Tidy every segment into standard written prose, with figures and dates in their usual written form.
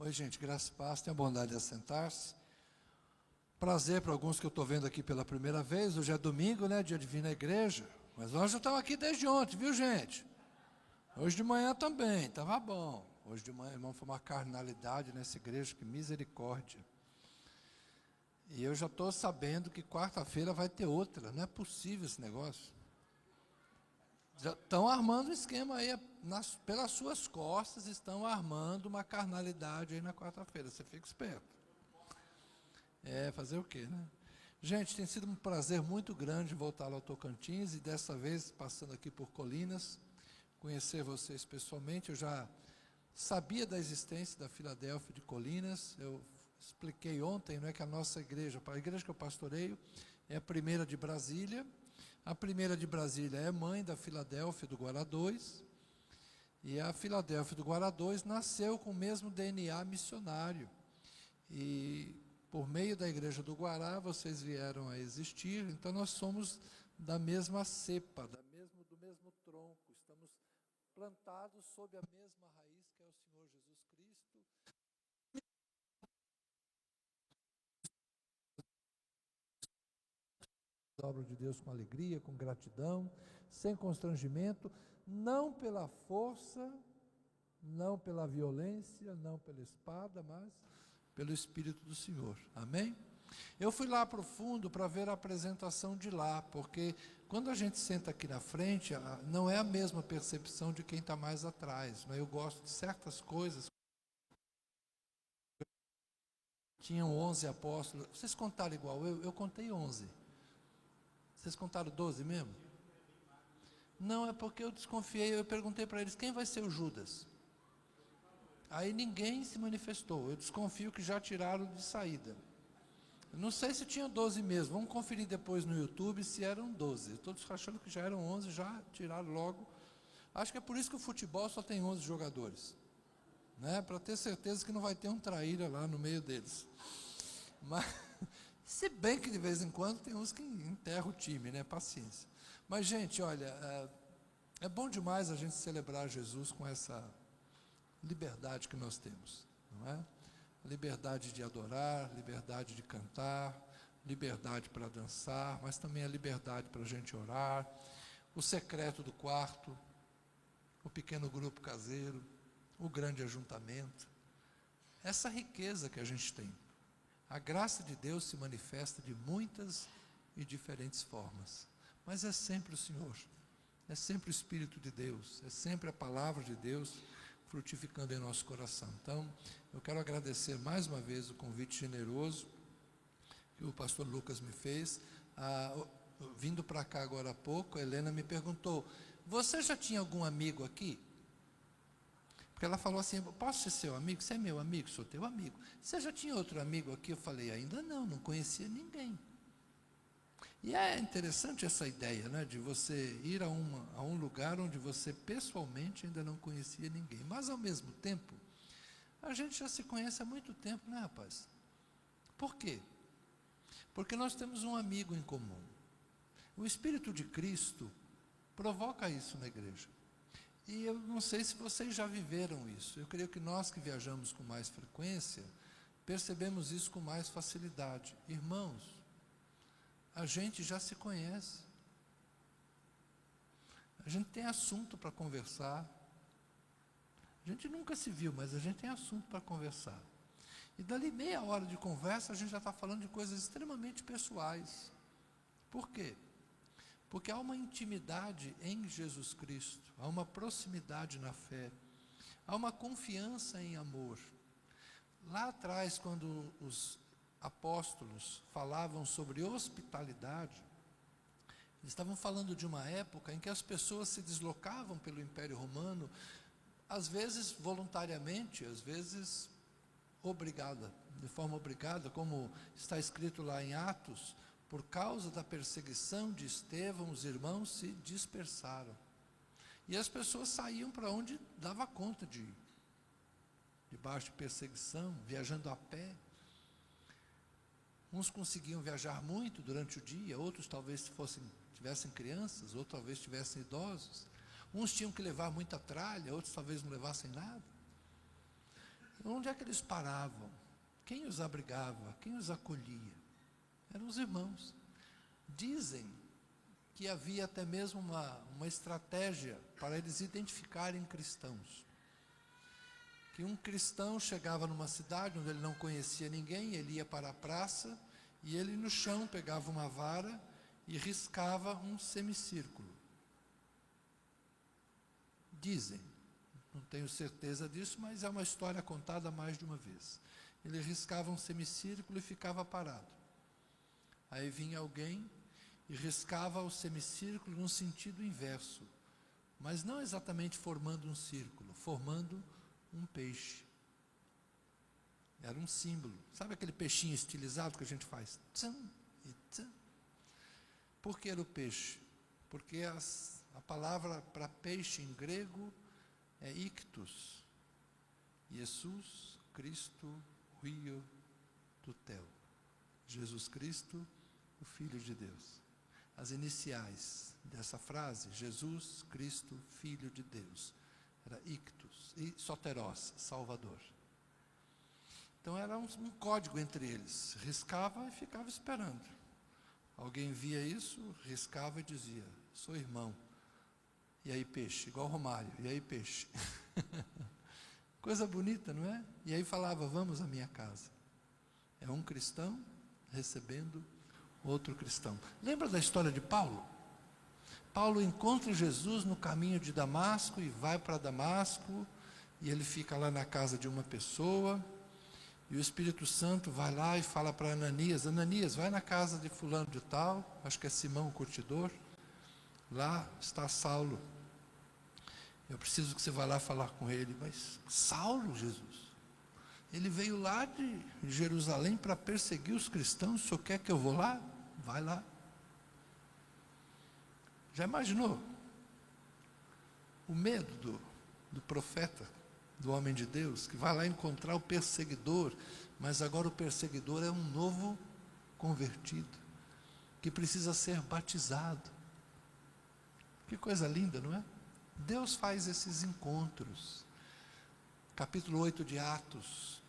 Oi, gente, graça e paz, tenha a bondade de assentar-se. Prazer para alguns que eu estou vendo aqui pela primeira vez. Hoje é domingo, né, dia de vir na igreja. Mas nós já estamos aqui desde ontem, viu, gente? Hoje de manhã também, estava bom. Hoje de manhã, irmão, foi uma carnalidade nessa igreja, que misericórdia. E eu já estou sabendo que quarta-feira vai ter outra, não é possível esse negócio. Já estão armando um esquema aí, pelas suas costas, estão armando uma carnalidade aí na quarta-feira, você fica esperto. Fazer o quê, né? Gente, tem sido um prazer muito grande voltar ao Tocantins, e dessa vez, passando aqui por Colinas, conhecer vocês pessoalmente. Eu já sabia da existência da Filadélfia de Colinas, eu expliquei ontem, não é, que a nossa igreja, a igreja que eu pastoreio, é a primeira de Brasília. A primeira de Brasília é mãe da Filadélfia do Guará 2, e a Filadélfia do Guará 2 nasceu com o mesmo DNA missionário, e por meio da igreja do Guará vocês vieram a existir. Então nós somos da mesma cepa, do mesmo tronco, estamos plantados sob a mesma raiz, que é o Senhor Jesus Cristo. A obra de Deus com alegria, com gratidão, sem constrangimento, não pela força, não pela violência, não pela espada, mas pelo Espírito do Senhor. Amém? Eu fui lá para o fundo para ver a apresentação de lá, porque quando a gente senta aqui na frente, não é a mesma percepção de quem está mais atrás, né? Eu gosto de certas coisas. Tinham 11 apóstolos, vocês contaram igual eu contei 11. Vocês contaram 12 mesmo? Não, é porque eu desconfiei, eu perguntei para eles, quem vai ser o Judas? Aí ninguém se manifestou, eu desconfio que já tiraram de saída. Não sei se tinha 12 mesmo, vamos conferir depois no YouTube se eram 12. Todos achando que já eram 11, já tiraram logo. Acho que é por isso que o futebol só tem 11 jogadores, né? Para ter certeza que não vai ter um traíra lá no meio deles. Mas, se bem que de vez em quando tem uns que enterram o time, né? Paciência. Mas, gente, olha, é bom demais a gente celebrar Jesus com essa liberdade que nós temos, não é? Liberdade de adorar, liberdade de cantar, liberdade para dançar, mas também a liberdade para a gente orar, o secreto do quarto, o pequeno grupo caseiro, o grande ajuntamento, essa riqueza que a gente tem. A graça de Deus se manifesta de muitas e diferentes formas, mas é sempre o Senhor, é sempre o Espírito de Deus, é sempre a palavra de Deus frutificando em nosso coração. Então, eu quero agradecer mais uma vez o convite generoso que o pastor Lucas me fez. Vindo para cá agora há pouco, a Helena me perguntou, você já tinha algum amigo aqui? Porque ela falou assim, posso ser seu amigo? Você é meu amigo? Sou teu amigo. Você já tinha outro amigo aqui? Eu falei, ainda não conhecia ninguém. E é interessante essa ideia, né, de você ir a um lugar onde você pessoalmente ainda não conhecia ninguém. Mas ao mesmo tempo, a gente já se conhece há muito tempo, né, rapaz? Por quê? Porque nós temos um amigo em comum. O Espírito de Cristo provoca isso na igreja. E eu não sei se vocês já viveram isso. Eu creio que nós que viajamos com mais frequência, percebemos isso com mais facilidade. Irmãos, a gente já se conhece. A gente tem assunto para conversar. A gente nunca se viu, mas a gente tem assunto para conversar. E dali meia hora de conversa, a gente já está falando de coisas extremamente pessoais. Por quê? Porque há uma intimidade em Jesus Cristo, há uma proximidade na fé, há uma confiança em amor. Lá atrás, quando os apóstolos falavam sobre hospitalidade, eles estavam falando de uma época em que as pessoas se deslocavam pelo Império Romano, às vezes voluntariamente, às vezes de forma obrigada, como está escrito lá em Atos, por causa da perseguição de Estevão, os irmãos se dispersaram. E as pessoas saíam para onde dava conta de ir, debaixo de perseguição, viajando a pé. Uns conseguiam viajar muito durante o dia, outros talvez tivessem crianças, outros talvez tivessem idosos. Uns tinham que levar muita tralha, outros talvez não levassem nada. Onde é que eles paravam? Quem os abrigava? Quem os acolhia? Eram os irmãos. Dizem que havia até mesmo uma estratégia para eles identificarem cristãos. Que um cristão chegava numa cidade onde ele não conhecia ninguém, ele ia para a praça e ele no chão pegava uma vara e riscava um semicírculo. Dizem, não tenho certeza disso, mas é uma história contada mais de uma vez. Ele riscava um semicírculo e ficava parado. Aí vinha alguém e riscava o semicírculo num sentido inverso, mas não exatamente formando um círculo, formando um peixe. Era um símbolo. Sabe aquele peixinho estilizado que a gente faz? Tchan e tchan. Por que era o peixe? Porque a palavra para peixe em grego é ictus. Jesus Cristo Rio do Tel. Jesus Cristo, o Filho de Deus. As iniciais dessa frase, Jesus Cristo, Filho de Deus, era ictus, e soteros, Salvador. Então era um código entre eles, riscava e ficava esperando. Alguém via isso, riscava e dizia, sou irmão. E aí peixe, igual Romário, e aí peixe. Coisa bonita, não é? E aí falava, vamos à minha casa. É um cristão recebendo outro cristão. Lembra da história de Paulo? Paulo encontra Jesus no caminho de Damasco e vai para Damasco, e ele fica lá na casa de uma pessoa, e o Espírito Santo vai lá e fala para Ananias, Ananias, vai na casa de fulano de tal, acho que é Simão o curtidor, lá está Saulo, eu preciso que você vá lá falar com ele. Mas Saulo, Jesus, ele veio lá de Jerusalém para perseguir os cristãos, o senhor quer que eu vou lá? Vai lá. Já imaginou? O medo do profeta, do homem de Deus, que vai lá encontrar o perseguidor, mas agora o perseguidor é um novo convertido, que precisa ser batizado. Que coisa linda, não é? Deus faz esses encontros. Capítulo 8 de Atos.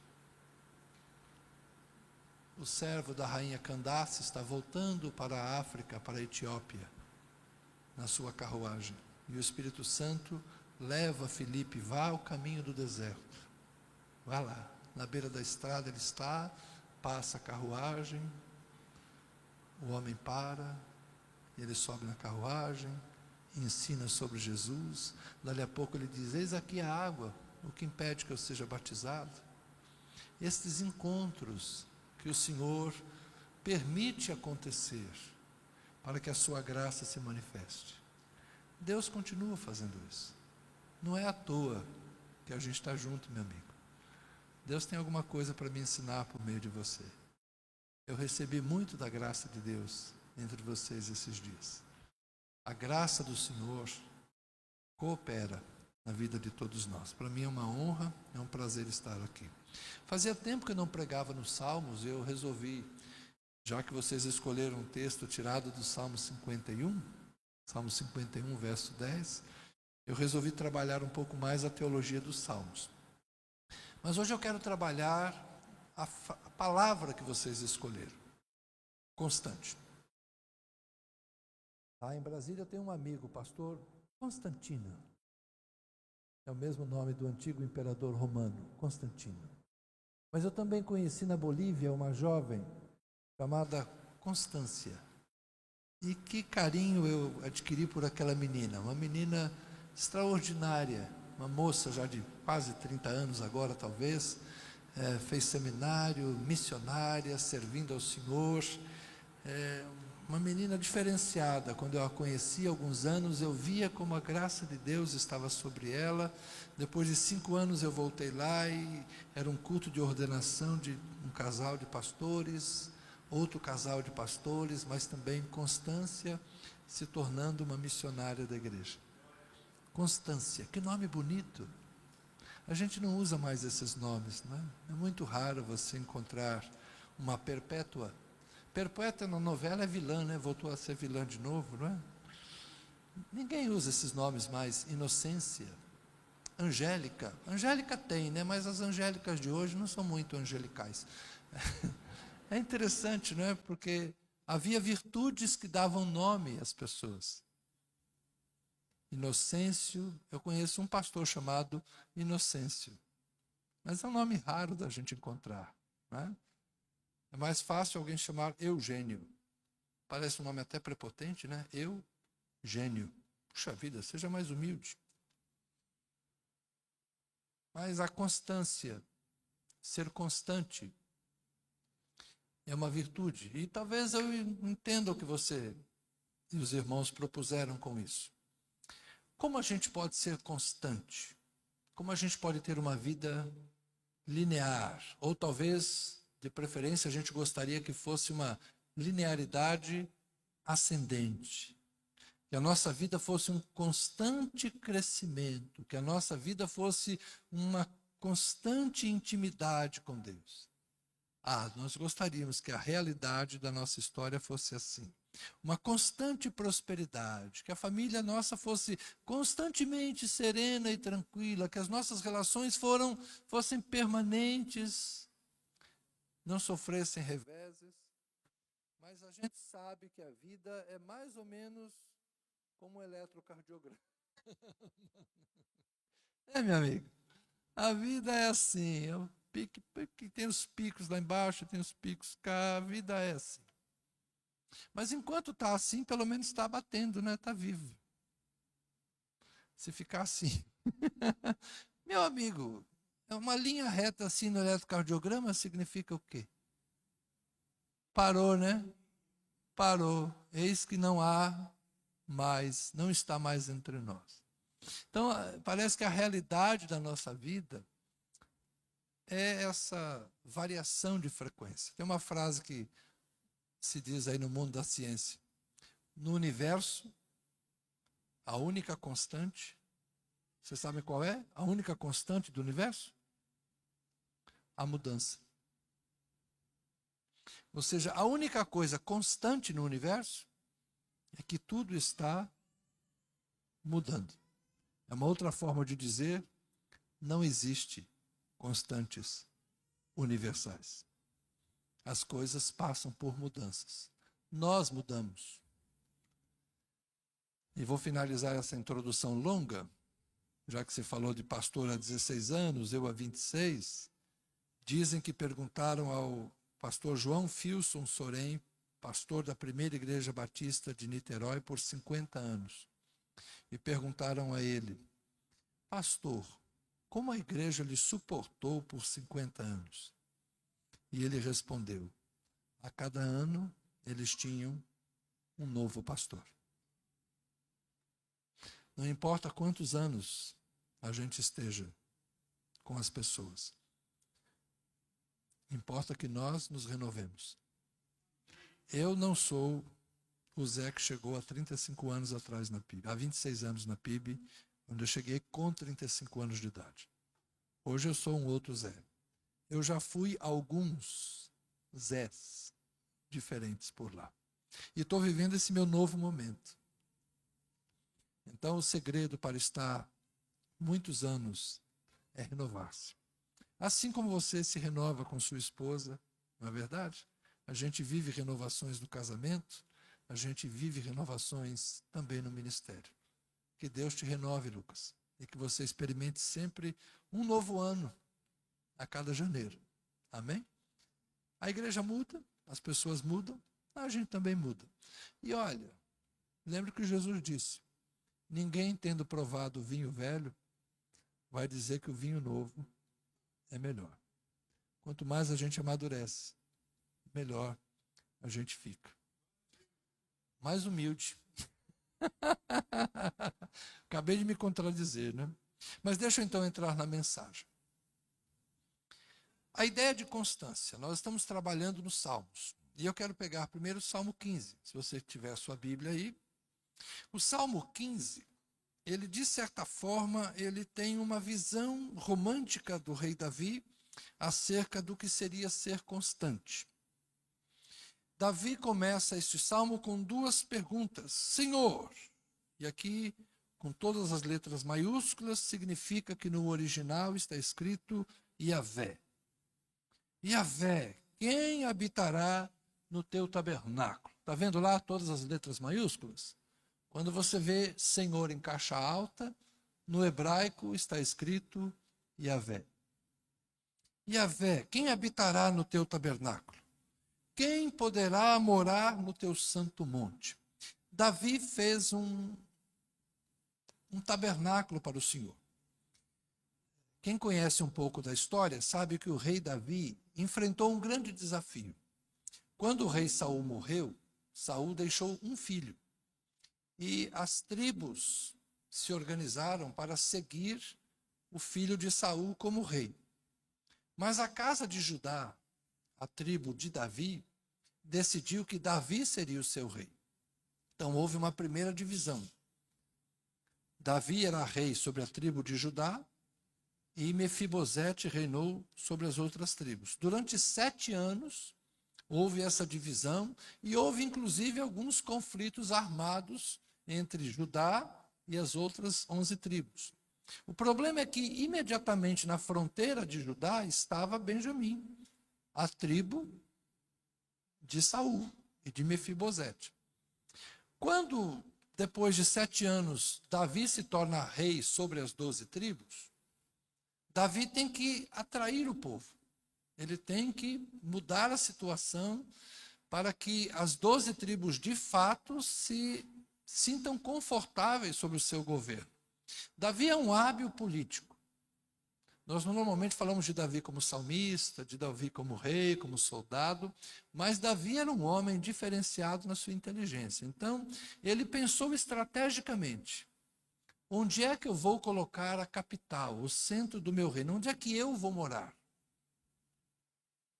O servo da rainha Candace está voltando para a África, para a Etiópia, na sua carruagem. E o Espírito Santo leva Filipe, vá ao caminho do deserto. Vá lá, na beira da estrada ele está, passa a carruagem, o homem para, ele sobe na carruagem, ensina sobre Jesus, dali a pouco ele diz, eis aqui a água, o que impede que eu seja batizado? Estes encontros que o Senhor permite acontecer, para que a sua graça se manifeste. Deus continua fazendo isso. Não é à toa que a gente está junto, meu amigo. Deus tem alguma coisa para me ensinar por meio de você. Eu recebi muito da graça de Deus entre vocês esses dias. A graça do Senhor coopera na vida de todos nós. Para mim é uma honra, é um prazer estar aqui. Fazia tempo que eu não pregava nos Salmos, eu resolvi, já que vocês escolheram um texto tirado do Salmo 51, Salmo 51, verso 10, eu resolvi trabalhar um pouco mais a teologia dos Salmos. Mas hoje eu quero trabalhar a palavra que vocês escolheram, constante. Lá em Brasília tem um amigo, o pastor Constantino. É o mesmo nome do antigo imperador romano, Constantino. Mas eu também conheci na Bolívia uma jovem chamada Constância. E que carinho eu adquiri por aquela menina, uma menina extraordinária, uma moça já de quase 30 anos agora talvez, fez seminário, missionária, servindo ao Senhor, uma menina diferenciada. Quando eu a conheci há alguns anos, eu via como a graça de Deus estava sobre ela. Depois de 5 anos eu voltei lá e era um culto de ordenação de um casal de pastores, outro casal de pastores, mas também Constância se tornando uma missionária da igreja. Constância, que nome bonito. A gente não usa mais esses nomes, não é? É muito raro você encontrar uma Perpétua. Perpétua na novela é vilã, né? Voltou a ser vilã de novo, não é? Ninguém usa esses nomes mais. Inocência, angélica. Angélica tem, né? Mas as angélicas de hoje não são muito angelicais. É interessante, não é? Porque havia virtudes que davam nome às pessoas. Inocêncio, eu conheço um pastor chamado Inocêncio. Mas é um nome raro da gente encontrar, não é? É mais fácil alguém chamar Eugênio. Parece um nome até prepotente, né? Eugênio. Puxa vida, seja mais humilde. Mas a constância, ser constante, é uma virtude. E talvez eu entenda o que você e os irmãos propuseram com isso. Como a gente pode ser constante? Como a gente pode ter uma vida linear? Ou talvez, de preferência, a gente gostaria que fosse uma linearidade ascendente. Que a nossa vida fosse um constante crescimento, que a nossa vida fosse uma constante intimidade com Deus. Nós gostaríamos que a realidade da nossa história fosse assim. Uma constante prosperidade, que a família nossa fosse constantemente serena e tranquila, que as nossas relações fossem permanentes, não sofressem reveses. Mas a gente sabe que a vida é mais ou menos como um eletrocardiograma. Meu amigo? A vida é assim, tem os picos lá embaixo, tem os picos cá, a vida é assim. Mas enquanto está assim, pelo menos está batendo, né? Está vivo. Se ficar assim. Meu amigo, uma linha reta assim no eletrocardiograma significa o quê? Parou, né? Parou. Eis que não há mais, não está mais entre nós. Então, parece que a realidade da nossa vida é essa variação de frequência. Tem uma frase que se diz aí no mundo da ciência. No universo, a única constante, vocês sabem qual é? A única constante do universo? A mudança. Ou seja, a única coisa constante no universo é que tudo está mudando. É uma outra forma de dizer, não existe constantes universais. As coisas passam por mudanças. Nós mudamos. E vou finalizar essa introdução longa, já que você falou de pastor há 16 anos, eu há 26. Dizem que perguntaram ao pastor João Filson Sorém, pastor da primeira igreja batista de Niterói por 50 anos. E perguntaram a ele, pastor, como a igreja lhe suportou por 50 anos? E ele respondeu, a cada ano eles tinham um novo pastor. Não importa quantos anos a gente esteja com as pessoas. Importa que nós nos renovemos. Eu não sou o Zé que chegou há 35 anos atrás na PIB, há 26 anos na PIB, onde eu cheguei com 35 anos de idade. Hoje eu sou um outro Zé. Eu já fui alguns Zés diferentes por lá. E estou vivendo esse meu novo momento. Então, o segredo para estar muitos anos é renovar-se. Assim como você se renova com sua esposa, não é verdade? A gente vive renovações no casamento, a gente vive renovações também no ministério. Que Deus te renove, Lucas, e que você experimente sempre um novo ano a cada janeiro. Amém? A igreja muda, as pessoas mudam, a gente também muda. E olha, lembre que Jesus disse, ninguém tendo provado o vinho velho, vai dizer que o vinho novo é melhor. Quanto mais a gente amadurece, melhor a gente fica. Mais humilde. Acabei de me contradizer, né? Mas deixa eu então entrar na mensagem. A ideia de constância. Nós estamos trabalhando nos Salmos. E eu quero pegar primeiro o Salmo 15. Se você tiver a sua Bíblia aí. O Salmo 15, ele de certa forma, ele tem uma visão romântica do rei Davi acerca do que seria ser constante. Davi começa este salmo com duas perguntas. Senhor, e aqui com todas as letras maiúsculas, significa que no original está escrito Yahvé. Yahvé, quem habitará no teu tabernáculo? Está vendo lá todas as letras maiúsculas? Quando você vê Senhor em caixa alta, no hebraico está escrito Yahvé. Yahvé, quem habitará no teu tabernáculo? Quem poderá morar no teu santo monte? Davi fez um tabernáculo para o Senhor. Quem conhece um pouco da história sabe que o rei Davi enfrentou um grande desafio. Quando o rei Saul morreu, Saul deixou um filho. E as tribos se organizaram para seguir o filho de Saul como rei. Mas a casa de Judá, a tribo de Davi, decidiu que Davi seria o seu rei. Então houve uma primeira divisão. Davi era rei sobre a tribo de Judá e Mefibosete reinou sobre as outras tribos. Durante 7 anos houve essa divisão e houve inclusive alguns conflitos armados entre Judá e as outras 11 tribos. O problema é que imediatamente na fronteira de Judá estava Benjamim, a tribo de Saul e de Mefibosete. Quando, depois de 7 anos, Davi se torna rei sobre as 12 tribos, Davi tem que atrair o povo. Ele tem que mudar a situação para que as 12 tribos, de fato, se sintam confortáveis sobre o seu governo. Davi é um hábil político. Nós normalmente falamos de Davi como salmista, de Davi como rei, como soldado, mas Davi era um homem diferenciado na sua inteligência. Então, ele pensou estrategicamente: onde é que eu vou colocar a capital, o centro do meu reino? Onde é que eu vou morar?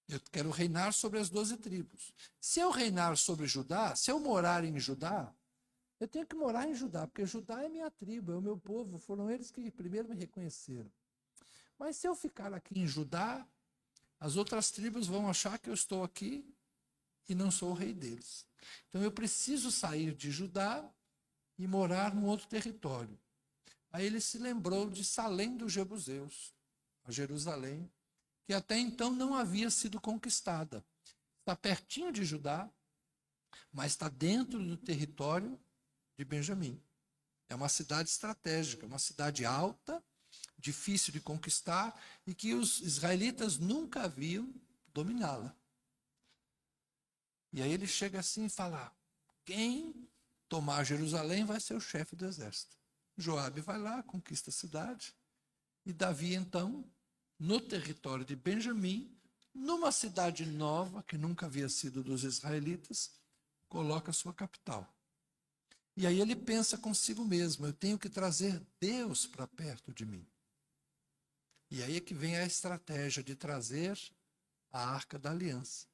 Eu quero reinar sobre as 12 tribos. Se eu reinar sobre Judá, se eu morar em Judá, eu tenho que morar em Judá, porque Judá é minha tribo, é o meu povo, foram eles que primeiro me reconheceram. Mas se eu ficar aqui em Judá, as outras tribos vão achar que eu estou aqui e não sou o rei deles. Então eu preciso sair de Judá e morar num outro território. Aí ele se lembrou de Salém dos Jebuseus, a Jerusalém, que até então não havia sido conquistada. Está pertinho de Judá, mas está dentro do território de Benjamim. É uma cidade estratégica, uma cidade alta, difícil de conquistar e que os israelitas nunca haviam dominá-la. E aí ele chega assim e fala: quem tomar Jerusalém vai ser o chefe do exército. Joabe vai lá, conquista a cidade, e Davi então, no território de Benjamim, numa cidade nova que nunca havia sido dos israelitas, coloca sua capital. E aí ele pensa consigo mesmo: eu tenho que trazer Deus para perto de mim. E aí é que vem a estratégia de trazer a Arca da Aliança.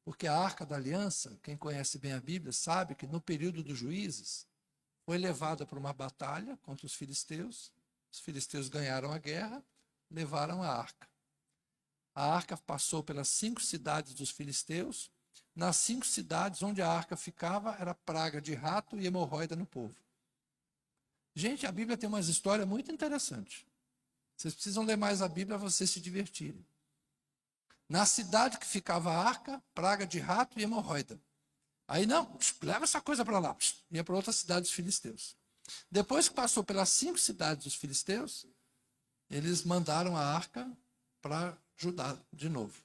Porque a Arca da Aliança, quem conhece bem a Bíblia, sabe que no período dos juízes, foi levada para uma batalha contra os filisteus ganharam a guerra, levaram a arca. A arca passou pelas 5 cidades dos filisteus. Nas 5 cidades onde a arca ficava, era praga de rato e hemorroida no povo. Gente, a Bíblia tem umas histórias muito interessantes. Vocês precisam ler mais a Bíblia para vocês se divertirem. Na cidade que ficava a arca, praga de rato e hemorroida. Aí não, leva essa coisa para lá. Ia para outra cidade dos filisteus. Depois que passou pelas 5 cidades dos filisteus, eles mandaram a arca para Judá de novo.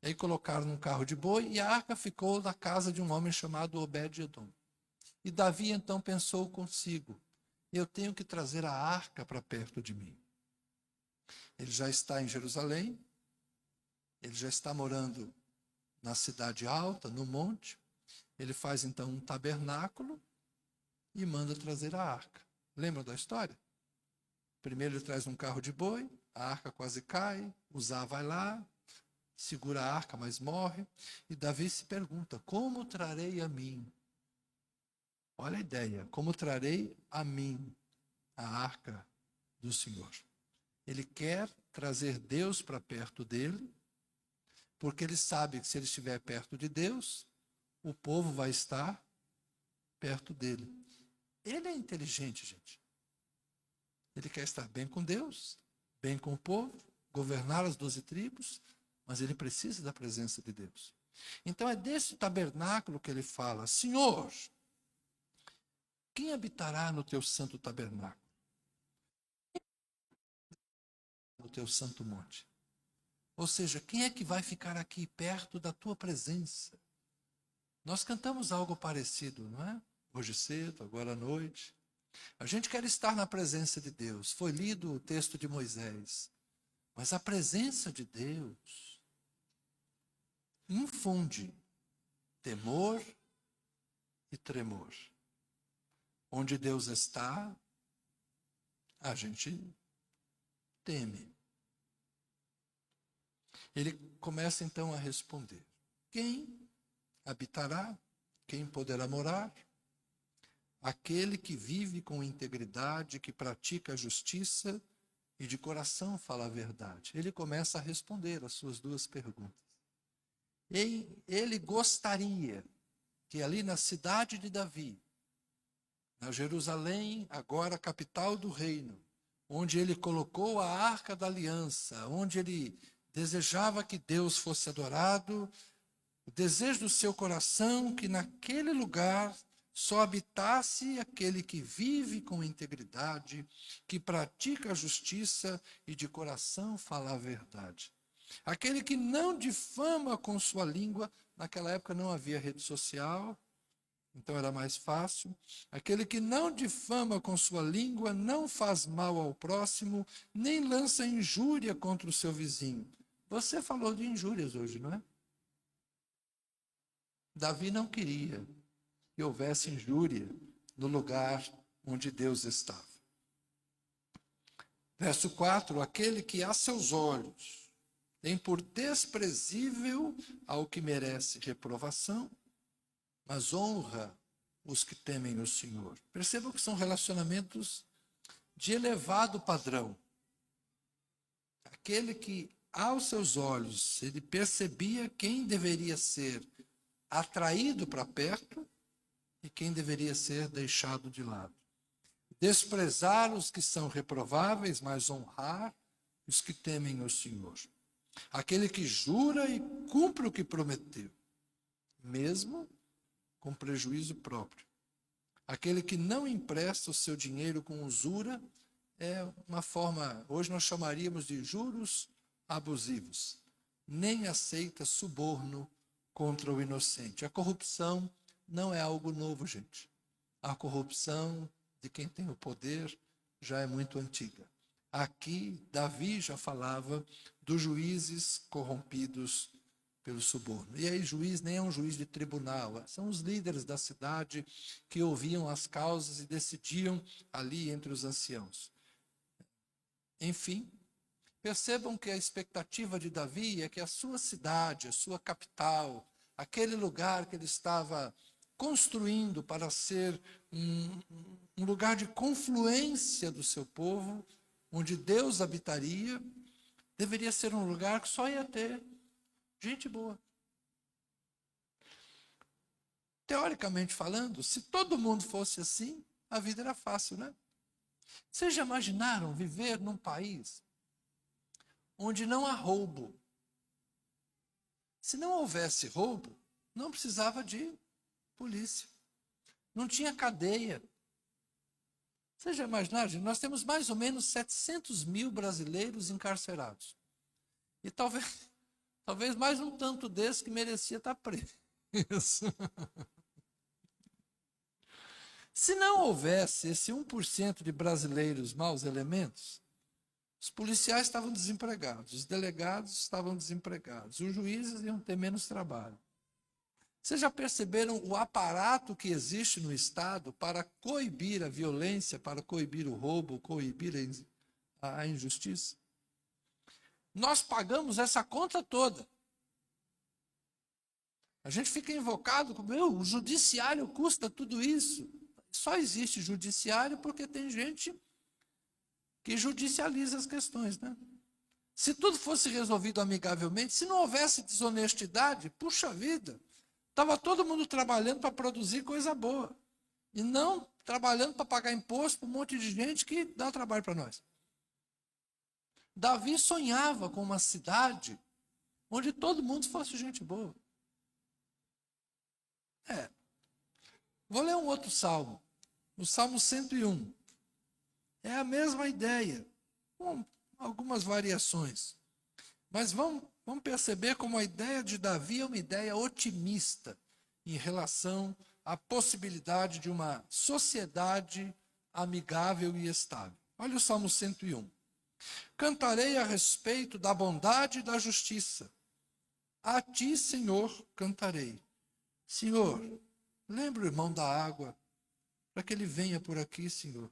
E aí colocaram num carro de boi e a arca ficou na casa de um homem chamado Obed-edom. E Davi então pensou consigo: eu tenho que trazer a arca para perto de mim. Ele já está em Jerusalém, ele já está morando na cidade alta, no monte. Ele faz então um tabernáculo e manda trazer a arca. Lembram da história? Primeiro ele traz um carro de boi, a arca quase cai, Uzá vai lá, segura a arca, mas morre. E Davi se pergunta: como trarei a mim? Olha a ideia: como trarei a mim a arca do Senhor? Ele quer trazer Deus para perto dele, porque ele sabe que se ele estiver perto de Deus, o povo vai estar perto dele. Ele é inteligente, gente. Ele quer estar bem com Deus, bem com o povo, governar as 12 tribos, mas ele precisa da presença de Deus. Então é desse tabernáculo que ele fala: Senhor, quem habitará no teu santo tabernáculo? No teu santo monte? Ou seja, quem é que vai ficar aqui perto da tua presença? Nós cantamos algo parecido, não é? Hoje cedo, agora à noite. A gente quer estar na presença de Deus. Foi lido o texto de Moisés. Mas a presença de Deus infunde temor e tremor. Onde Deus está, a gente teme. Ele começa então a responder: quem habitará? Quem poderá morar? Aquele que vive com integridade, que pratica a justiça e de coração fala a verdade. Ele começa a responder as suas duas perguntas. Ele gostaria que ali na cidade de Davi, na Jerusalém, agora capital do reino, onde ele colocou a arca da aliança, onde ele desejava que Deus fosse adorado, o desejo do seu coração que naquele lugar só habitasse aquele que vive com integridade, que pratica a justiça e de coração fala a verdade. Aquele que não difama com sua língua, naquela época não havia rede social, então era mais fácil. Aquele que não difama com sua língua, não faz mal ao próximo, nem lança injúria contra o seu vizinho. Você falou de injúrias hoje, não é? Davi não queria que houvesse injúria no lugar onde Deus estava. Verso 4, aquele que a seus olhos tem por desprezível ao que merece reprovação, mas honra os que temem o Senhor. Percebam que são relacionamentos de elevado padrão. Aquele que, aos seus olhos, ele percebia quem deveria ser atraído para perto e quem deveria ser deixado de lado. Desprezar os que são reprováveis, mas honrar os que temem o Senhor. Aquele que jura e cumpre o que prometeu, mesmo com prejuízo próprio. Aquele que não empresta o seu dinheiro com usura, é uma forma, hoje nós chamaríamos de juros abusivos. Nem aceita suborno contra o inocente. A corrupção não é algo novo, gente. A corrupção de quem tem o poder já é muito antiga. Aqui, Davi já falava dos juízes corrompidos pelo suborno. E aí, juiz nem é um juiz de tribunal, são os líderes da cidade que ouviam as causas e decidiam ali entre os anciãos. Enfim, percebam que a expectativa de Davi é que a sua cidade, a sua capital, aquele lugar que ele estava construindo para ser um lugar de confluência do seu povo, onde Deus habitaria, deveria ser um lugar que só ia ter gente boa. Teoricamente falando, se todo mundo fosse assim, a vida era fácil, né? Vocês já imaginaram viver num país onde não há roubo? Se não houvesse roubo, não precisava de polícia. Não tinha cadeia. Vocês já imaginaram? Nós temos mais ou menos 700 mil brasileiros encarcerados. E talvez mais um tanto desses que merecia estar preso. Se não houvesse esse 1% de brasileiros maus elementos, os policiais estavam desempregados, os delegados estavam desempregados, os juízes iam ter menos trabalho. Vocês já perceberam o aparato que existe no Estado para coibir a violência, para coibir o roubo, coibir a injustiça? Nós pagamos essa conta toda. A gente fica invocado como, o judiciário custa tudo isso. Só existe judiciário porque tem gente que judicializa as questões, né? Se tudo fosse resolvido amigavelmente, se não houvesse desonestidade, puxa vida, estava todo mundo trabalhando para produzir coisa boa. E não trabalhando para pagar imposto para um monte de gente que dá trabalho para nós. Davi sonhava com uma cidade onde todo mundo fosse gente boa. Vou ler um outro salmo, o Salmo 101. É a mesma ideia, com algumas variações. Mas vamos perceber como a ideia de Davi é uma ideia otimista em relação à possibilidade de uma sociedade amigável e estável. Olha o Salmo 101. Cantarei a respeito da bondade e da justiça. A ti, Senhor, cantarei. Senhor, lembra o irmão da água, para que ele venha por aqui, Senhor,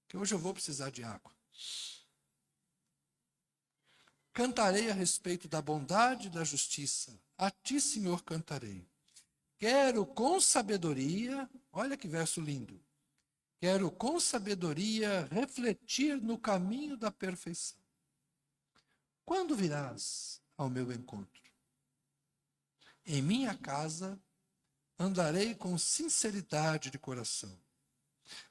que hoje eu vou precisar de água. Cantarei a respeito da bondade e da justiça. A ti, Senhor, cantarei. Quero com sabedoria, olha que verso lindo. Quero com sabedoria refletir no caminho da perfeição. Quando virás ao meu encontro? Em minha casa andarei com sinceridade de coração.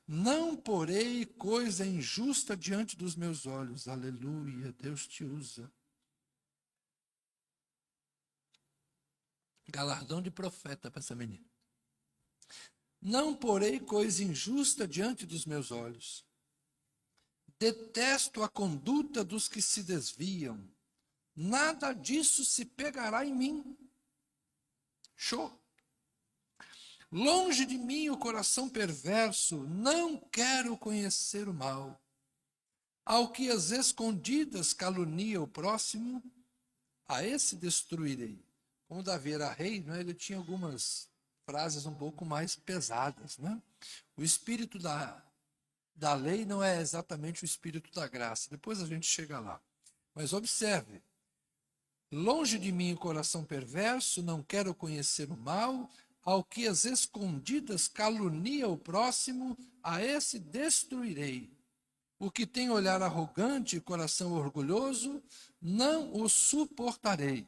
Não porei coisa injusta diante dos meus olhos. Aleluia, Deus te usa. Galardão de profeta para essa menina. Não porei coisa injusta diante dos meus olhos. Detesto a conduta dos que se desviam. Nada disso se pegará em mim. Show. Longe de mim o coração perverso, não quero conhecer o mal. Ao que às escondidas calunia o próximo, a esse destruirei. Como Davi era rei, né, ele tinha algumas frases um pouco mais pesadas. Né? O espírito da lei não é exatamente o espírito da graça. Depois a gente chega lá. Mas observe. Longe de mim o coração perverso, não quero conhecer o mal. Ao que às escondidas calunia o próximo, a esse destruirei. O que tem olhar arrogante e coração orgulhoso, não o suportarei.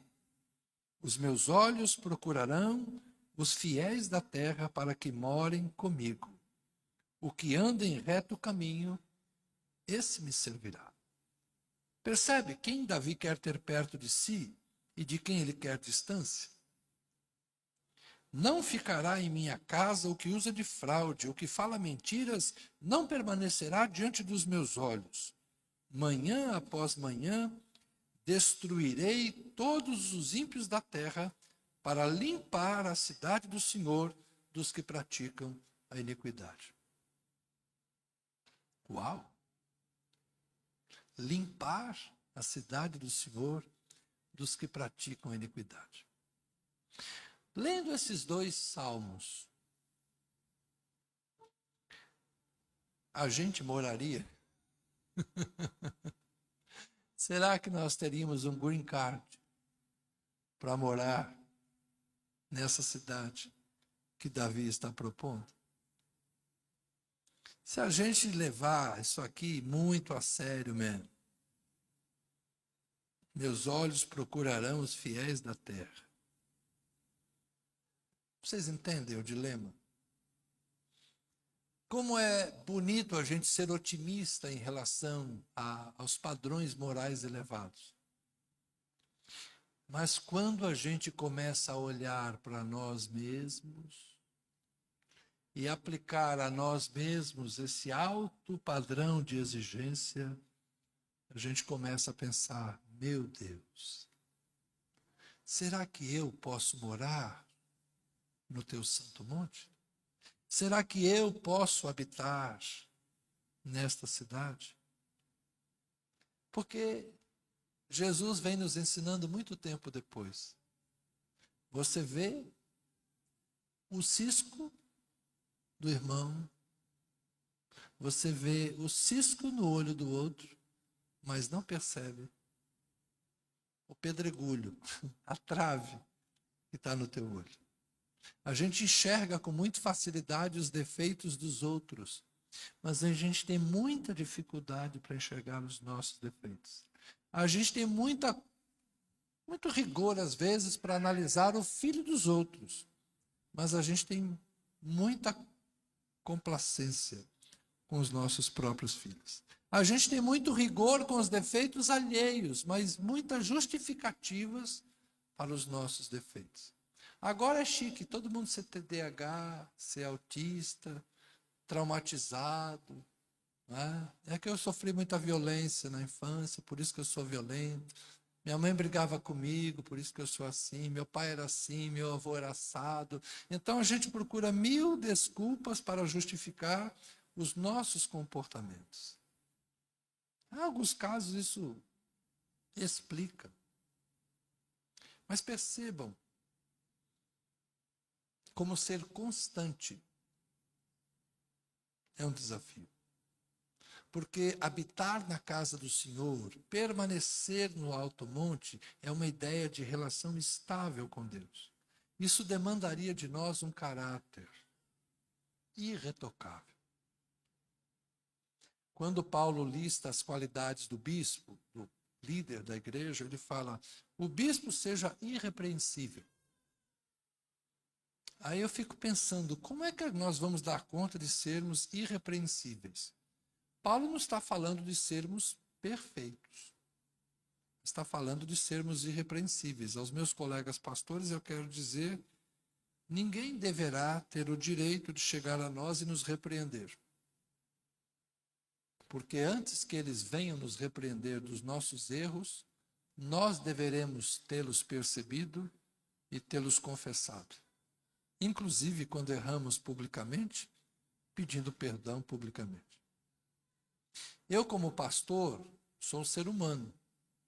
Os meus olhos procurarão os fiéis da terra para que morem comigo. O que anda em reto caminho, esse me servirá. Percebe quem Davi quer ter perto de si e de quem ele quer distância? Não ficará em minha casa o que usa de fraude, o que fala mentiras, não permanecerá diante dos meus olhos. Manhã após manhã, destruirei todos os ímpios da terra, para limpar a cidade do Senhor dos que praticam a iniquidade. Uau! Limpar a cidade do Senhor dos que praticam a iniquidade. Lendo esses dois salmos, a gente moraria? Será que nós teríamos um green card para morar nessa cidade que Davi está propondo? Se a gente levar isso aqui muito a sério mesmo, meus olhos procurarão os fiéis da terra. Vocês entendem o dilema? Como é bonito a gente ser otimista em relação aos padrões morais elevados. Mas quando a gente começa a olhar para nós mesmos e aplicar a nós mesmos esse alto padrão de exigência, a gente começa a pensar, meu Deus, será que eu posso morar no teu santo monte? Será que eu posso habitar nesta cidade? Porque Jesus vem nos ensinando muito tempo depois. Você vê o cisco do irmão, você vê o cisco no olho do outro, mas não percebe o pedregulho, a trave que está no teu olho. A gente enxerga com muita facilidade os defeitos dos outros, mas a gente tem muita dificuldade para enxergar os nossos defeitos. A gente tem muito rigor, às vezes, para analisar o filho dos outros, mas a gente tem muita complacência com os nossos próprios filhos. A gente tem muito rigor com os defeitos alheios, mas muitas justificativas para os nossos defeitos. Agora é chique todo mundo ser TDAH, ser autista, traumatizado. Não é? É que eu sofri muita violência na infância, por isso que eu sou violento. Minha mãe brigava comigo, por isso que eu sou assim. Meu pai era assim, meu avô era assado. Então a gente procura 1000 desculpas para justificar os nossos comportamentos. Em alguns casos isso explica. Mas percebam como ser constante é um desafio. Porque habitar na casa do Senhor, permanecer no alto monte, é uma ideia de relação estável com Deus. Isso demandaria de nós um caráter irretocável. Quando Paulo lista as qualidades do bispo, do líder da igreja, ele fala: o bispo seja irrepreensível. Aí eu fico pensando, como é que nós vamos dar conta de sermos irrepreensíveis? Paulo não está falando de sermos perfeitos. Está falando de sermos irrepreensíveis. Aos meus colegas pastores eu quero dizer, ninguém deverá ter o direito de chegar a nós e nos repreender. Porque antes que eles venham nos repreender dos nossos erros, nós deveremos tê-los percebido e tê-los confessado. Inclusive quando erramos publicamente, pedindo perdão publicamente. Eu, como pastor, sou um ser humano.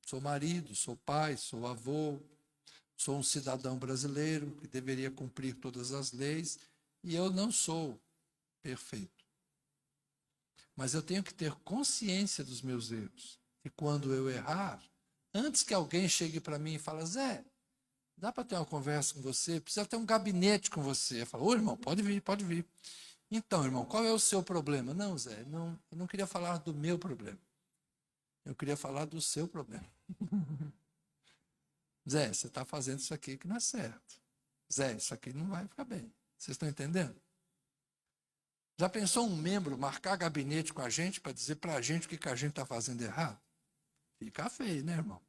Sou marido, sou pai, sou avô, sou um cidadão brasileiro que deveria cumprir todas as leis, e eu não sou perfeito. Mas eu tenho que ter consciência dos meus erros. E quando eu errar, antes que alguém chegue para mim e fale: Zé, dá para ter uma conversa com você? Precisa ter um gabinete com você. Eu falo: ô, irmão, pode vir, pode vir. Então, irmão, qual é o seu problema? Não, Zé, eu não queria falar do meu problema. Eu queria falar do seu problema. Zé, você está fazendo isso aqui que não é certo. Zé, isso aqui não vai ficar bem. Vocês estão entendendo? Já pensou um membro marcar gabinete com a gente para dizer para a gente o que a gente está fazendo errado? Fica feio, né, irmão?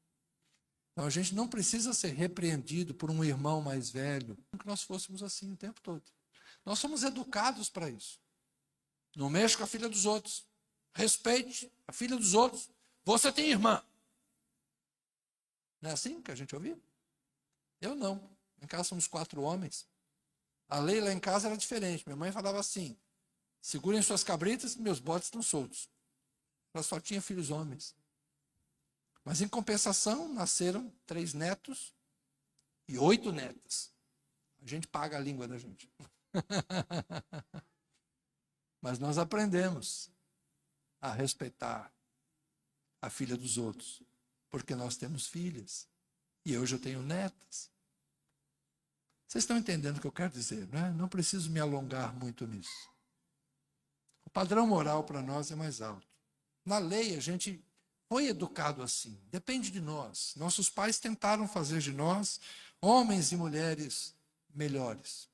Então a gente não precisa ser repreendido por um irmão mais velho, que nós fôssemos assim o tempo todo. Nós somos educados para isso. Não mexa com a filha dos outros. Respeite a filha dos outros. Você tem irmã. Não é assim que a gente ouvia? Eu não. Em casa somos 4 homens. A lei lá em casa era diferente. Minha mãe falava assim: segurem suas cabritas, meus bodes estão soltos. Ela só tinha filhos homens. Mas em compensação, nasceram 3 netos e 8 netas. A gente paga a língua da gente. Mas nós aprendemos a respeitar a filha dos outros, porque nós temos filhas, e hoje eu tenho netas. Vocês estão entendendo o que eu quero dizer, não é? Não preciso me alongar muito nisso. O padrão moral para nós é mais alto. Na lei, a gente foi educado assim, depende de nós. Nossos pais tentaram fazer de nós homens e mulheres melhores.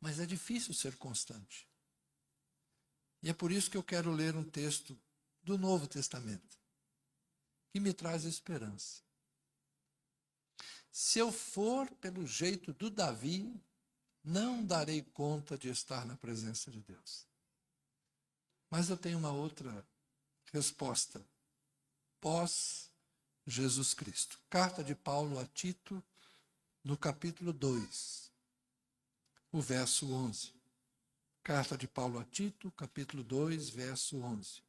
Mas é difícil ser constante. E é por isso que eu quero ler um texto do Novo Testamento, que me traz esperança. Se eu for pelo jeito do Davi, não darei conta de estar na presença de Deus. Mas eu tenho uma outra resposta. Pós Jesus Cristo. Carta de Paulo a Tito, no capítulo 2, o verso 11. Carta de Paulo a Tito, capítulo 2, verso 11.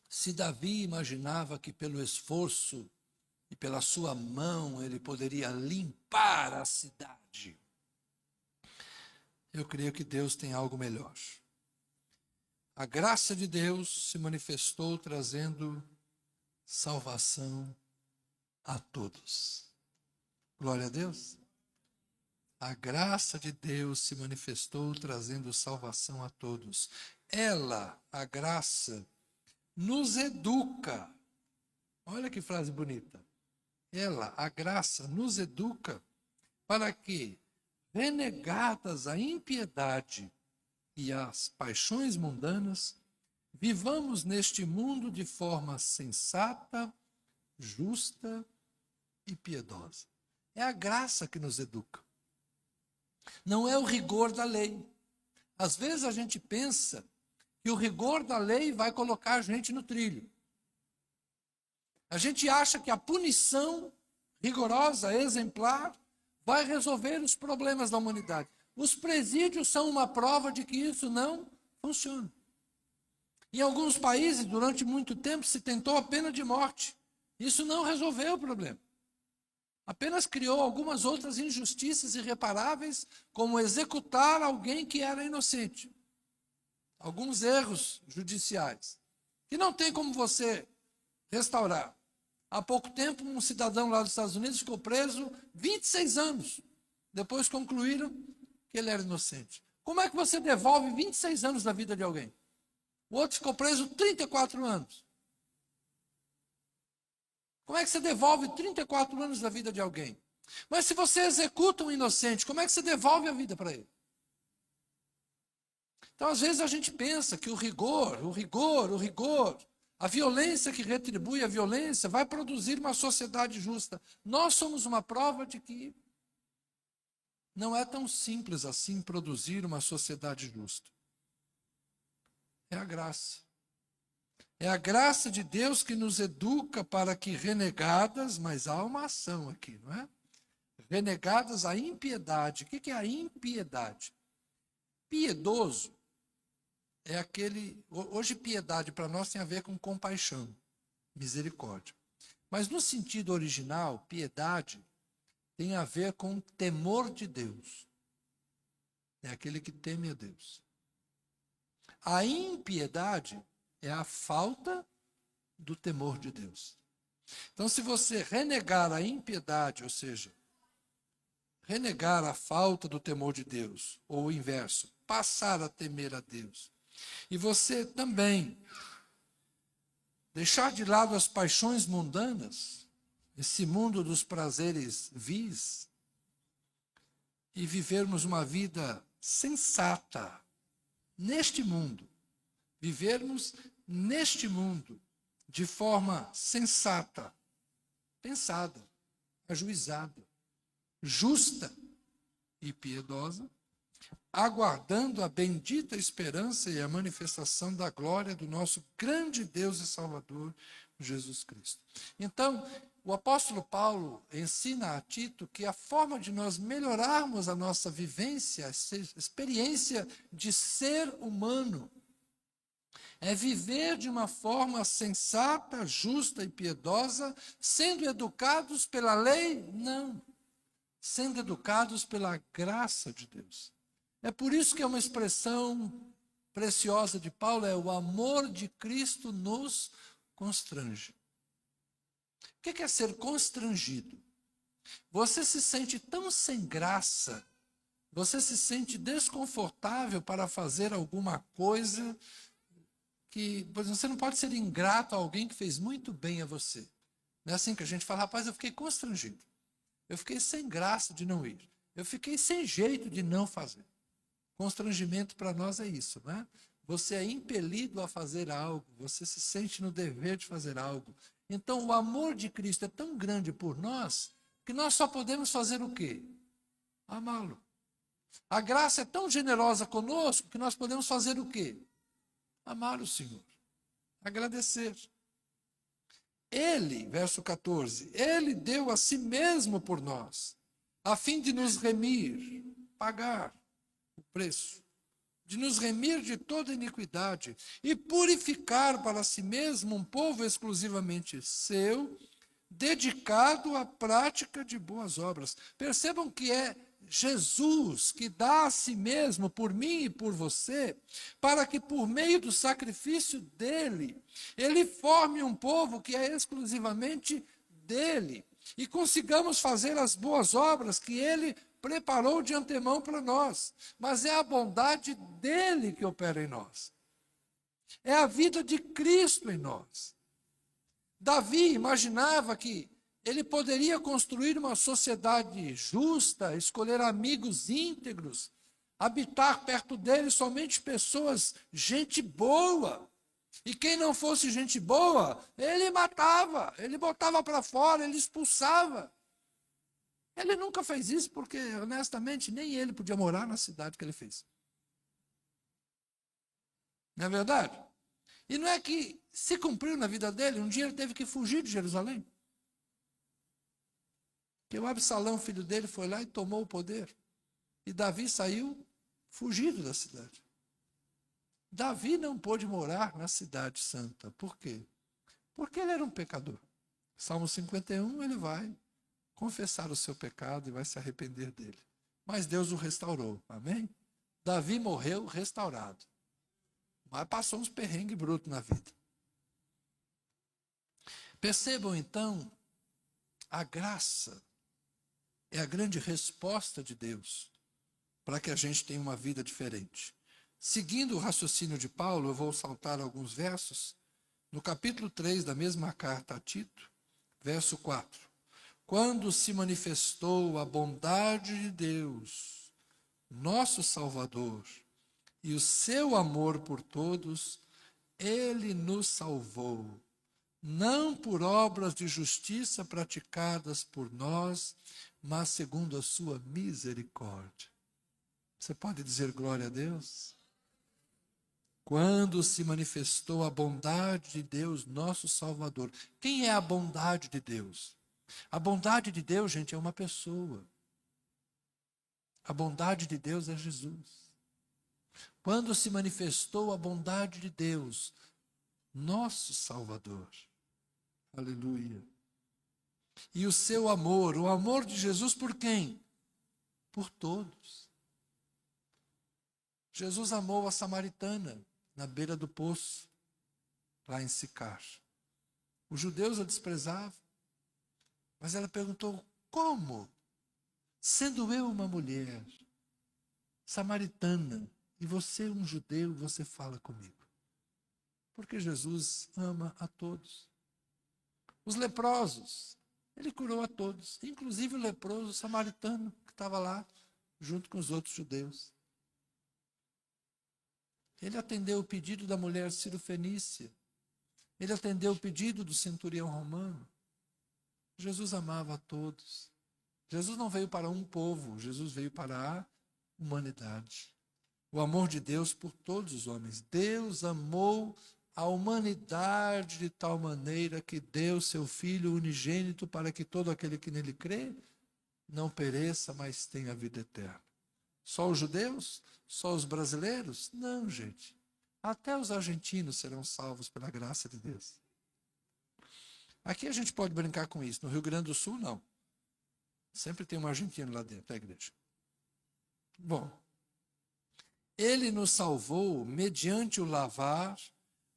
Se Davi imaginava que pelo esforço e pela sua mão ele poderia limpar a cidade, eu creio que Deus tem algo melhor. A graça de Deus se manifestou trazendo salvação a todos. Glória a Deus. A graça de Deus se manifestou trazendo salvação a todos. Ela, a graça, nos educa. Olha que frase bonita. Ela, a graça, nos educa para que, renegadas a impiedade e as paixões mundanas, vivamos neste mundo de forma sensata, justa e piedosa. É a graça que nos educa. Não é o rigor da lei. Às vezes a gente pensa que o rigor da lei vai colocar a gente no trilho. A gente acha que a punição rigorosa, exemplar, vai resolver os problemas da humanidade. Os presídios são uma prova de que isso não funciona. Em alguns países, durante muito tempo, se tentou a pena de morte. Isso não resolveu o problema. Apenas criou algumas outras injustiças irreparáveis, como executar alguém que era inocente. Alguns erros judiciais, que não tem como você restaurar. Há pouco tempo, um cidadão lá dos Estados Unidos ficou preso 26 anos. Depois concluíram que ele era inocente. Como é que você devolve 26 anos da vida de alguém? O outro ficou preso 34 anos. Como é que você devolve 34 anos da vida de alguém? Mas se você executa um inocente, como é que você devolve a vida para ele? Então, às vezes a gente pensa que o rigor, a violência que retribui a violência vai produzir uma sociedade justa. Nós somos uma prova de que não é tão simples assim produzir uma sociedade justa. É a graça. É a graça de Deus que nos educa para que renegadas, mas há uma ação aqui, não é? Renegadas à impiedade. O que é a impiedade? Piedoso é aquele... Hoje, piedade para nós tem a ver com compaixão, misericórdia. Mas no sentido original, piedade tem a ver com temor de Deus. É aquele que teme a Deus. A impiedade é a falta do temor de Deus. Então, se você renegar a impiedade, ou seja, renegar a falta do temor de Deus, ou o inverso, passar a temer a Deus, e você também deixar de lado as paixões mundanas, esse mundo dos prazeres vis, e vivermos uma vida sensata neste mundo, vivermos neste mundo de forma sensata, pensada, ajuizada, justa e piedosa, aguardando a bendita esperança e a manifestação da glória do nosso grande Deus e Salvador, Jesus Cristo. Então, o apóstolo Paulo ensina a Tito que a forma de nós melhorarmos a nossa vivência, a experiência de ser humano, é viver de uma forma sensata, justa e piedosa, sendo educados pela lei? Não. Sendo educados pela graça de Deus. É por isso que é uma expressão preciosa de Paulo, é o amor de Cristo nos constrange. O que é ser constrangido? Você se sente tão sem graça, você se sente desconfortável para fazer alguma coisa que, por exemplo, você não pode ser ingrato a alguém que fez muito bem a você. Não é assim que a gente fala, rapaz, eu fiquei constrangido. Eu fiquei sem graça de não ir. Eu fiquei sem jeito de não fazer. Constrangimento para nós é isso, não é? Você é impelido a fazer algo, você se sente no dever de fazer algo. Então, o amor de Cristo é tão grande por nós, que nós só podemos fazer o quê? Amá-lo. A graça é tão generosa conosco, que nós podemos fazer o quê? Amar o Senhor. Agradecer. Ele, verso 14, Ele deu a si mesmo por nós, a fim de nos remir, pagar o preço, de nos remir de toda iniquidade e purificar para si mesmo um povo exclusivamente seu, dedicado à prática de boas obras. Percebam que é Jesus que dá a si mesmo por mim e por você, para que por meio do sacrifício dele, ele forme um povo que é exclusivamente dele, e consigamos fazer as boas obras que ele preparou de antemão para nós. Mas é a bondade dele que opera em nós. É a vida de Cristo em nós. Davi imaginava que Ele poderia construir uma sociedade justa, escolher amigos íntegros, habitar perto dele somente pessoas, gente boa. E quem não fosse gente boa, ele matava, ele botava para fora, ele expulsava. Ele nunca fez isso porque, honestamente, nem ele podia morar na cidade que ele fez. Não é verdade? E não é que se cumpriu na vida dele, um dia ele teve que fugir de Jerusalém. Porque o Absalão, filho dele, foi lá e tomou o poder. E Davi saiu fugido da cidade. Davi não pôde morar na cidade santa. Por quê? Porque ele era um pecador. Salmo 51, ele vai confessar o seu pecado e vai se arrepender dele. Mas Deus o restaurou. Amém? Davi morreu restaurado. Mas passou uns perrengues brutos na vida. Percebam, então, a graça é a grande resposta de Deus para que a gente tenha uma vida diferente. Seguindo o raciocínio de Paulo, eu vou saltar alguns versos. No capítulo 3 da mesma carta a Tito, verso 4. Quando se manifestou a bondade de Deus, nosso Salvador, e o seu amor por todos, ele nos salvou, não por obras de justiça praticadas por nós, mas segundo a sua misericórdia. Você pode dizer glória a Deus? Quando se manifestou a bondade de Deus, nosso Salvador. Quem é a bondade de Deus? A bondade de Deus, gente, é uma pessoa. A bondade de Deus é Jesus. Quando se manifestou a bondade de Deus, nosso Salvador. Aleluia. E o seu amor, o amor de Jesus por quem? Por todos. Jesus amou a samaritana na beira do poço, lá em Sicar. Os judeus a desprezavam, mas ela perguntou, como? Sendo eu uma mulher samaritana, e você um judeu, você fala comigo. Porque Jesus ama a todos. Os leprosos, ele curou a todos, inclusive o leproso samaritano, que estava lá, junto com os outros judeus. Ele atendeu o pedido da mulher Cirofenícia. Ele atendeu o pedido do centurião romano. Jesus amava a todos. Jesus não veio para um povo, Jesus veio para a humanidade. O amor de Deus por todos os homens. Deus amou a humanidade de tal maneira que deu seu Filho unigênito para que todo aquele que nele crê não pereça, mas tenha vida eterna. Só os judeus? Só os brasileiros? Não, gente. Até os argentinos serão salvos pela graça de Deus. Aqui a gente pode brincar com isso. No Rio Grande do Sul, não. Sempre tem um argentino lá dentro da igreja. Bom, ele nos salvou mediante o lavar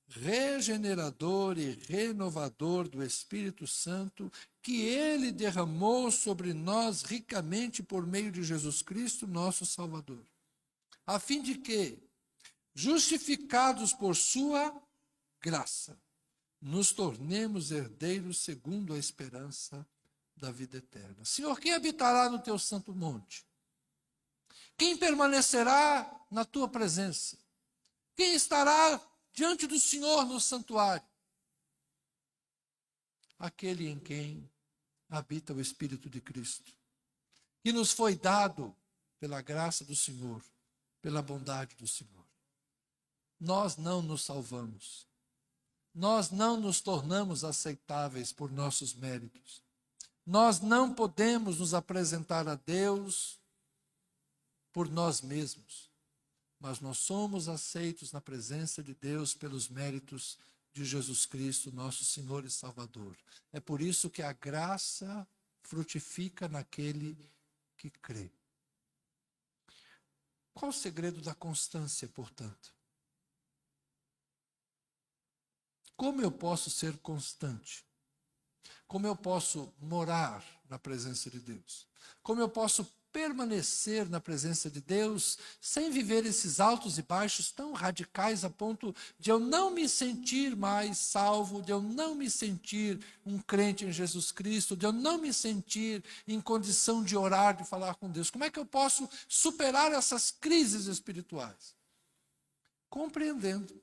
regenerador e renovador do Espírito Santo que ele derramou sobre nós ricamente por meio de Jesus Cristo, nosso Salvador, a fim de que, justificados por sua graça, nos tornemos herdeiros segundo a esperança da vida eterna. Senhor, quem habitará no teu santo monte? Quem permanecerá na tua presença? Quem estará diante do Senhor no santuário? Aquele em quem habita o Espírito de Cristo, que nos foi dado pela graça do Senhor, pela bondade do Senhor. Nós não nos salvamos. Nós não nos tornamos aceitáveis por nossos méritos. Nós não podemos nos apresentar a Deus por nós mesmos, mas nós somos aceitos na presença de Deus pelos méritos de Jesus Cristo, nosso Senhor e Salvador. É por isso que a graça frutifica naquele que crê. Qual o segredo da constância, portanto? Como eu posso ser constante? Como eu posso morar na presença de Deus? Como eu posso permanecer na presença de Deus, sem viver esses altos e baixos tão radicais a ponto de eu não me sentir mais salvo, de eu não me sentir um crente em Jesus Cristo, de eu não me sentir em condição de orar, de falar com Deus. Como é que eu posso superar essas crises espirituais? Compreendendo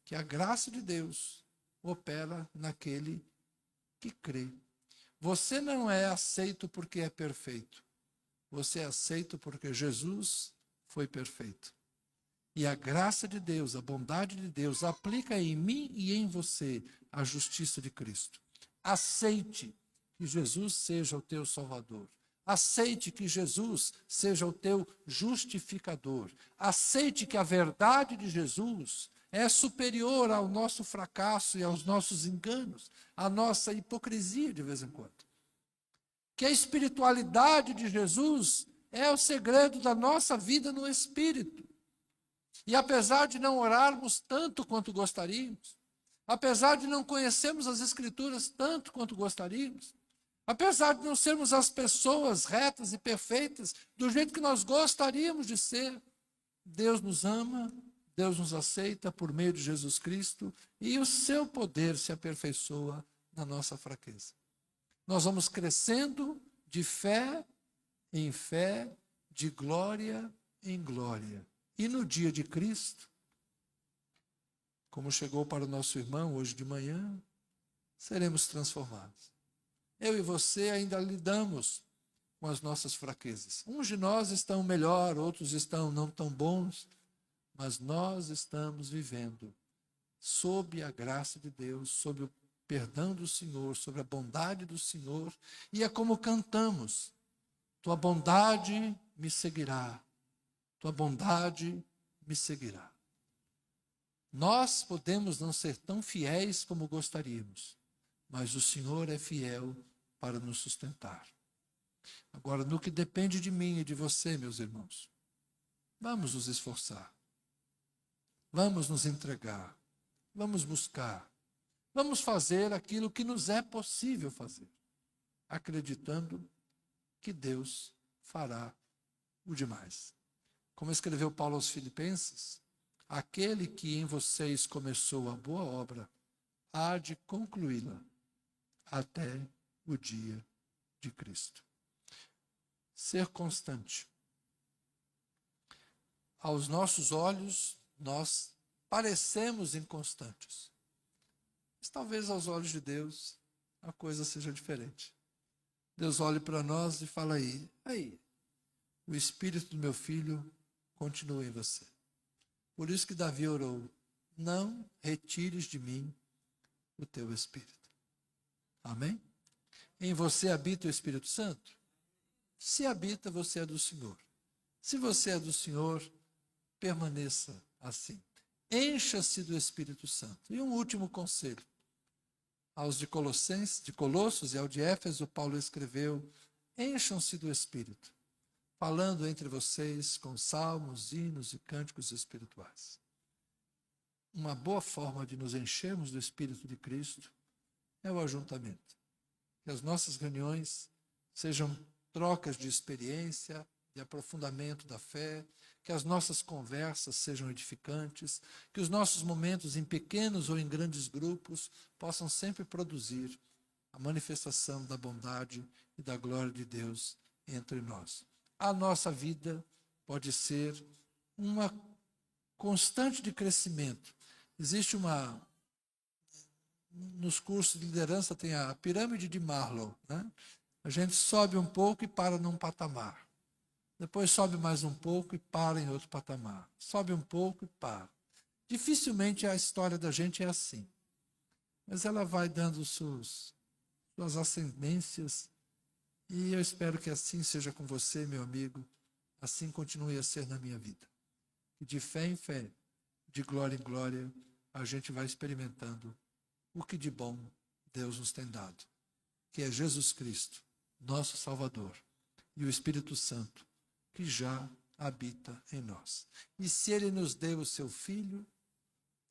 que a graça de Deus opera naquele que crê. Você não é aceito porque é perfeito. Você é aceito porque Jesus foi perfeito. E a graça de Deus, a bondade de Deus, aplica em mim e em você a justiça de Cristo. Aceite que Jesus seja o teu Salvador. Aceite que Jesus seja o teu justificador. Aceite que a verdade de Jesus é superior ao nosso fracasso e aos nossos enganos, à nossa hipocrisia de vez em quando. Que a espiritualidade de Jesus é o segredo da nossa vida no Espírito. E apesar de não orarmos tanto quanto gostaríamos, apesar de não conhecermos as Escrituras tanto quanto gostaríamos, apesar de não sermos as pessoas retas e perfeitas do jeito que nós gostaríamos de ser, Deus nos ama, Deus nos aceita por meio de Jesus Cristo e o seu poder se aperfeiçoa na nossa fraqueza. Nós vamos crescendo de fé em fé, de glória em glória. E no dia de Cristo, como chegou para o nosso irmão hoje de manhã, seremos transformados. Eu e você ainda lidamos com as nossas fraquezas. Uns de nós estão melhor, outros estão não tão bons, mas nós estamos vivendo sob a graça de Deus, sob o perdão do Senhor, sobre a bondade do Senhor, e é como cantamos: tua bondade me seguirá, tua bondade me seguirá. Nós podemos não ser tão fiéis como gostaríamos, mas o Senhor é fiel para nos sustentar. Agora, no que depende de mim e de você, meus irmãos, vamos nos esforçar, vamos nos entregar, vamos buscar, vamos fazer aquilo que nos é possível fazer, acreditando que Deus fará o demais. Como escreveu Paulo aos Filipenses, aquele que em vocês começou a boa obra, há de concluí-la até o dia de Cristo. Ser constante. Aos nossos olhos, nós parecemos inconstantes. Mas talvez aos olhos de Deus a coisa seja diferente. Deus olha para nós e fala aí, o espírito do meu filho continua em você. Por isso que Davi orou: não retires de mim o teu espírito. Amém? Em você habita o Espírito Santo? Se habita, você é do Senhor. Se você é do Senhor, permaneça assim. Encha-se do Espírito Santo. E um último conselho. Aos de Colossos e ao de Éfeso, Paulo escreveu: encham-se do Espírito, falando entre vocês com salmos, hinos e cânticos espirituais. Uma boa forma de nos enchermos do Espírito de Cristo é o ajuntamento. Que as nossas reuniões sejam trocas de experiência, de aprofundamento da fé, que as nossas conversas sejam edificantes, que os nossos momentos em pequenos ou em grandes grupos possam sempre produzir a manifestação da bondade e da glória de Deus entre nós. A nossa vida pode ser uma constante de crescimento. Existe nos cursos de liderança tem a pirâmide de Maslow, né? A gente sobe um pouco e para num patamar. Depois sobe mais um pouco e para em outro patamar. Sobe um pouco e para. Dificilmente a história da gente é assim. Mas ela vai dando suas ascendências. E eu espero que assim seja com você, meu amigo. Assim continue a ser na minha vida. E de fé em fé, de glória em glória, a gente vai experimentando o que de bom Deus nos tem dado, que é Jesus Cristo, nosso Salvador, e o Espírito Santo, que já habita em nós. E se Ele nos deu o seu Filho,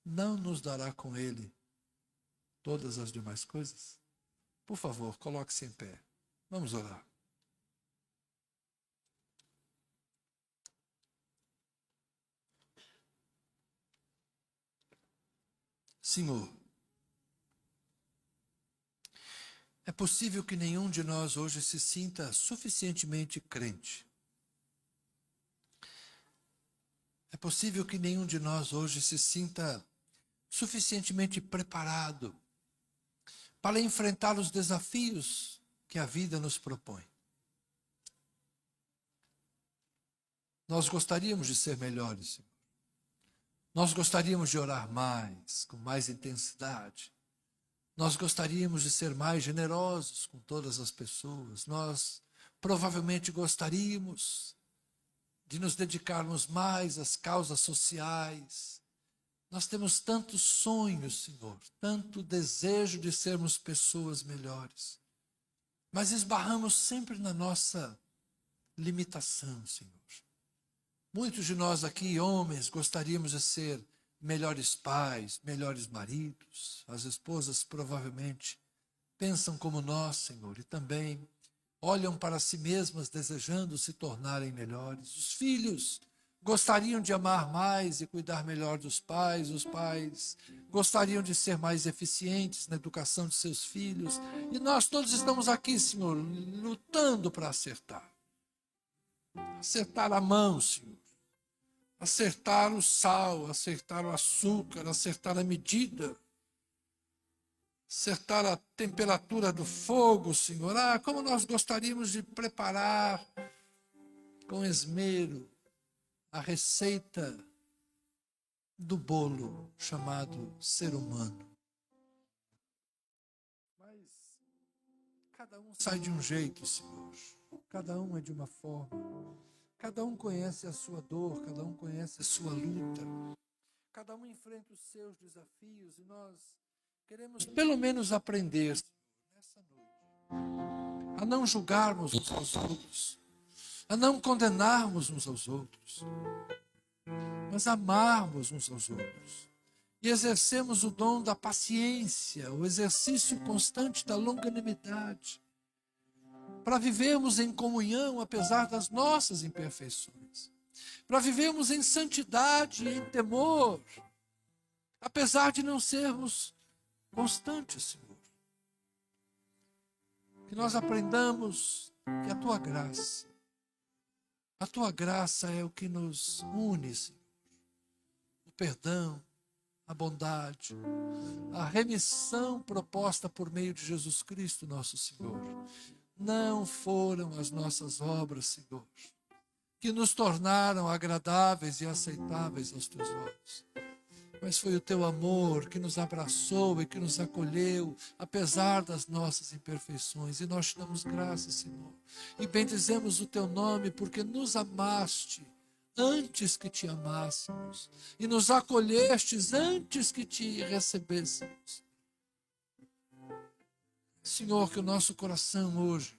não nos dará com Ele todas as demais coisas? Por favor, coloque-se em pé. Vamos orar. Senhor, é possível que nenhum de nós hoje se sinta suficientemente crente. É possível que nenhum de nós hoje se sinta suficientemente preparado para enfrentar os desafios que a vida nos propõe. Nós gostaríamos de ser melhores, Senhor. Nós gostaríamos de orar mais, com mais intensidade. Nós gostaríamos de ser mais generosos com todas as pessoas. Nós provavelmente gostaríamos de nos dedicarmos mais às causas sociais. Nós temos tantos sonhos, Senhor, tanto desejo de sermos pessoas melhores. Mas esbarramos sempre na nossa limitação, Senhor. Muitos de nós aqui, homens, gostaríamos de ser melhores pais, melhores maridos. As esposas provavelmente pensam como nós, Senhor, e também olham para si mesmas desejando se tornarem melhores. Os filhos gostariam de amar mais e cuidar melhor dos pais. Os pais gostariam de ser mais eficientes na educação de seus filhos. E nós todos estamos aqui, Senhor, lutando para acertar. Acertar a mão, Senhor. Acertar o sal, acertar o açúcar, acertar a medida. Acertar a temperatura do fogo, Senhor. Ah, como nós gostaríamos de preparar com esmero a receita do bolo chamado ser humano. Mas cada um sai de um jeito, Senhor. Cada um é de uma forma. Cada um conhece a sua dor, cada um conhece a sua luta. Cada um enfrenta os seus desafios e nós queremos pelo menos aprender, Senhor, nessa noite, a não julgarmos uns aos outros, a não condenarmos uns aos outros, mas amarmos uns aos outros. E exercemos o dom da paciência, o exercício constante da longanimidade, para vivermos em comunhão apesar das nossas imperfeições, para vivermos em santidade e em temor, apesar de não sermos constantes, Senhor. Que nós aprendamos que a Tua graça é o que nos une, Senhor. O perdão, a bondade, a remissão proposta por meio de Jesus Cristo, nosso Senhor. Não foram as nossas obras, Senhor, que nos tornaram agradáveis e aceitáveis aos Teus olhos. Mas foi o Teu amor que nos abraçou e que nos acolheu, apesar das nossas imperfeições. E nós te damos graças, Senhor. E bendizemos o Teu nome, porque nos amaste antes que te amássemos. E nos acolhestes antes que te recebêssemos. Senhor, que o nosso coração hoje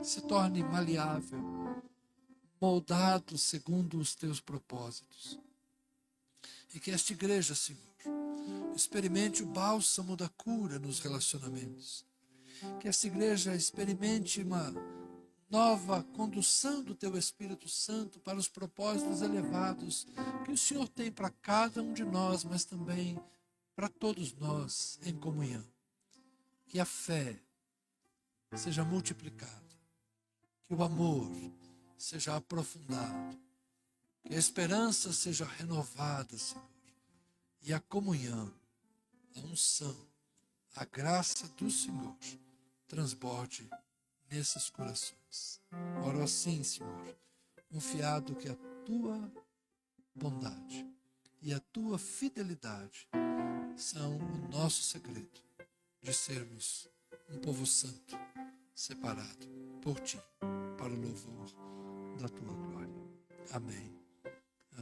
se torne maleável, moldado segundo os Teus propósitos. E que esta igreja, Senhor, experimente o bálsamo da cura nos relacionamentos. Que esta igreja experimente uma nova condução do Teu Espírito Santo para os propósitos elevados que o Senhor tem para cada um de nós, mas também para todos nós em comunhão. Que a fé seja multiplicada, que o amor seja aprofundado, que a esperança seja renovada, Senhor, e a comunhão, a unção, a graça do Senhor transborde nesses corações. Oro assim, Senhor, confiado que a Tua bondade e a Tua fidelidade são o nosso segredo de sermos um povo santo, separado por Ti, para o louvor da Tua glória. Amém.